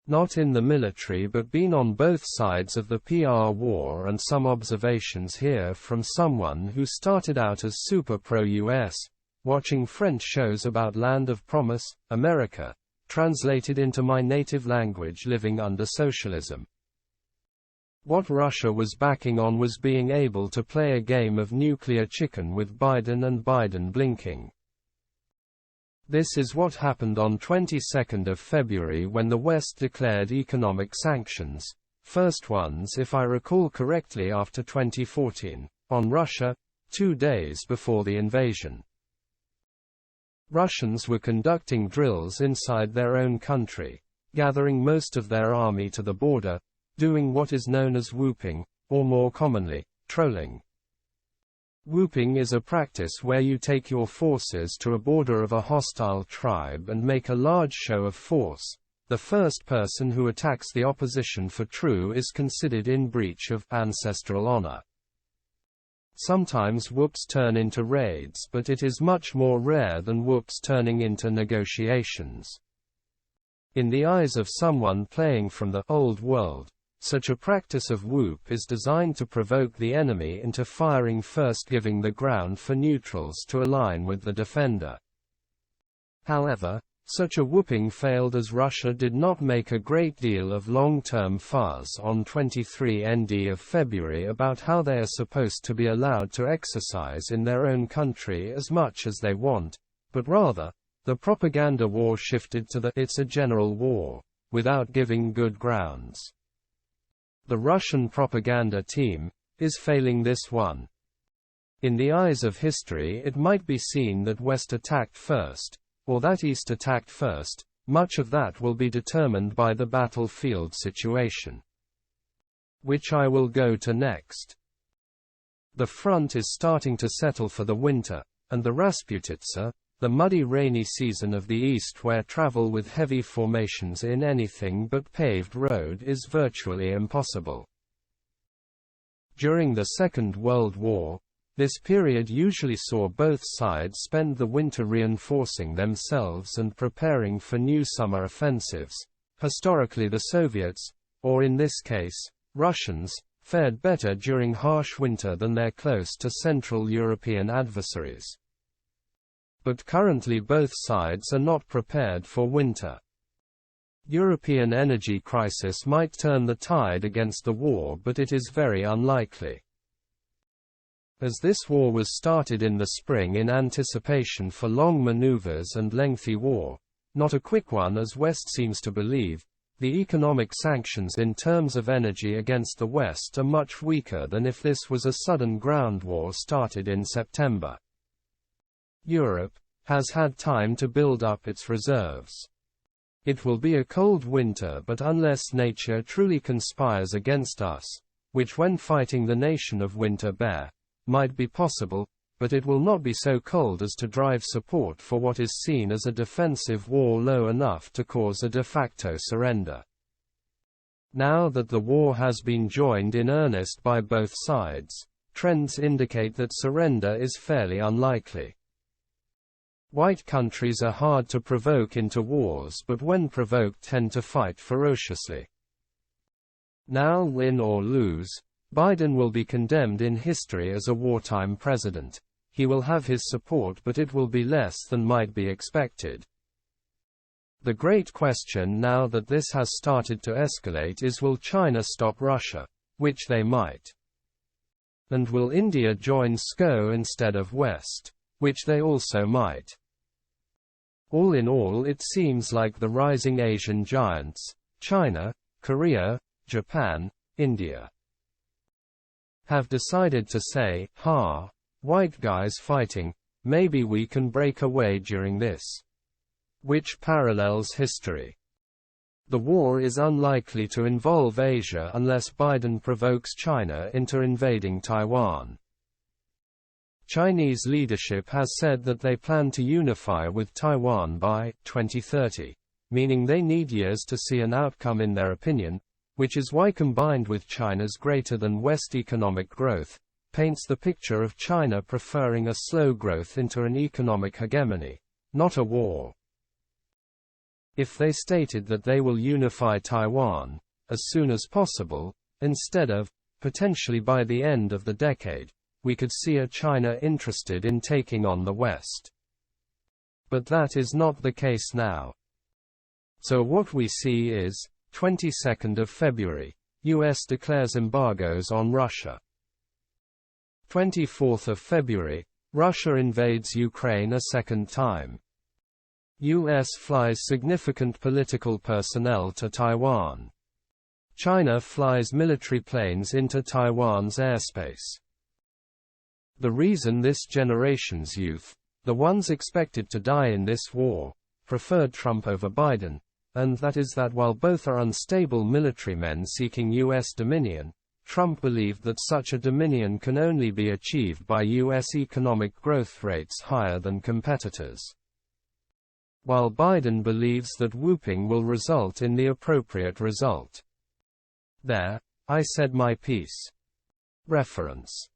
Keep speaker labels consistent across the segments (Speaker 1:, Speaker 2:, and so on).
Speaker 1: not in the military but been on both sides of the PR war, and some observations here from someone who started out as super pro-US, watching French shows about Land of Promise, America, translated into my native language living under socialism. What Russia was backing on was being able to play a game of nuclear chicken with Biden and Biden blinking. This is what happened on 22nd of February when the West declared economic sanctions, first ones if I recall correctly after 2014, on Russia, 2 days before the invasion. Russians were conducting drills inside their own country, gathering most of their army to the border, doing what is known as whooping, or more commonly, trolling. Whooping is a practice where you take your forces to a border of a hostile tribe and make a large show of force. The first person who attacks the opposition for true is considered in breach of ancestral honor. Sometimes whoops turn into raids, but it is much more rare than whoops turning into negotiations. In the eyes of someone playing from the old world, such a practice of whoop is designed to provoke the enemy into firing first, giving the ground for neutrals to align with the defender. However, such a whooping failed as Russia did not make a great deal of long-term fuss on 23 ND of February about how they are supposed to be allowed to exercise in their own country as much as they want, but rather, the propaganda war shifted to the "it's a general war," without giving good grounds. The Russian propaganda team is failing this one. In the eyes of history, it might be seen that West attacked first, or that East attacked first. Much of that will be determined by the battlefield situation, which I will go to next. The front is starting to settle for the winter, and the Rasputitsa, the muddy rainy season of the East where travel with heavy formations in anything but paved road is virtually impossible. During the Second World War, this period usually saw both sides spend the winter reinforcing themselves and preparing for new summer offensives. Historically, the Soviets, or in this case, Russians, fared better during harsh winter than their close to Central European adversaries. But currently both sides are not prepared for winter. European energy crisis might turn the tide against the war, but it is very unlikely. As this war was started in the spring in anticipation for long maneuvers and lengthy war, not a quick one as West seems to believe, the economic sanctions in terms of energy against the West are much weaker than if this was a sudden ground war started in September. Europe has had time to build up its reserves. It will be a cold winter, but unless nature truly conspires against us, which when fighting the nation of Winter Bear, might be possible, but it will not be so cold as to drive support for what is seen as a defensive war low enough to cause a de facto surrender. Now that the war has been joined in earnest by both sides, trends indicate that surrender is fairly unlikely. White countries are hard to provoke into wars, but when provoked tend to fight ferociously. Now, win or lose, Biden will be condemned in history as a wartime president. He will have his support, but it will be less than might be expected. The great question now that this has started to escalate is, will China stop Russia? Which they might. And will India join SCO instead of West? Which they also might. All in all, it seems like the rising Asian giants, China, Korea, Japan, India, have decided to say, white guys fighting, maybe we can break away during this. Which parallels history. The war is unlikely to involve Asia unless Biden provokes China into invading Taiwan. Chinese leadership has said that they plan to unify with Taiwan by 2030, meaning they need years to see an outcome in their opinion, which is why, combined with China's greater than West economic growth, paints the picture of China preferring a slow growth into an economic hegemony, not a war. if they stated that they will unify Taiwan as soon as possible, instead of potentially by the end of the decade, we could see a China interested in taking on the West. But that is not the case now. So what we see is, 22nd of February, US declares embargoes on Russia. 24th of February, Russia invades Ukraine a second time. US flies significant political personnel to Taiwan. China flies military planes into Taiwan's airspace. The reason this generation's youth, the ones expected to die in this war, preferred Trump over Biden, and that is that while both are unstable military men seeking US dominion, Trump believed that such a dominion can only be achieved by US economic growth rates higher than competitors, while Biden believes that whooping will result in the appropriate result. There, I said my piece. Reference.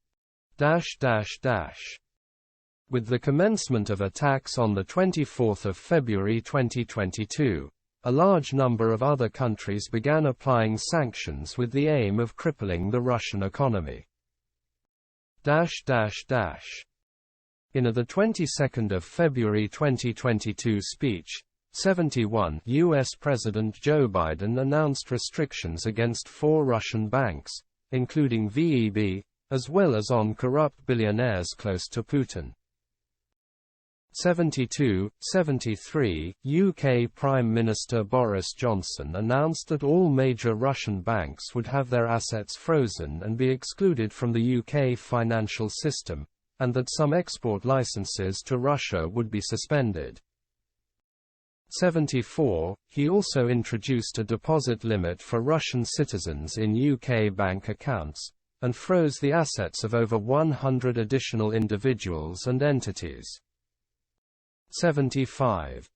Speaker 1: With the commencement of attacks on the 24th of February 2022, a large number of other countries began applying sanctions with the aim of crippling the Russian economy. In a the 22nd of February 2022 speech, 71, U.S. President Joe Biden announced restrictions against 4 Russian banks, including VEB, as well as on corrupt billionaires close to Putin. 73, UK Prime Minister Boris Johnson announced that all major Russian banks would have their assets frozen and be excluded from the UK financial system, and that some export licenses to Russia would be suspended. 74, he also introduced a deposit limit for Russian citizens in UK bank accounts, and froze the assets of over 100 additional individuals and entities. 75.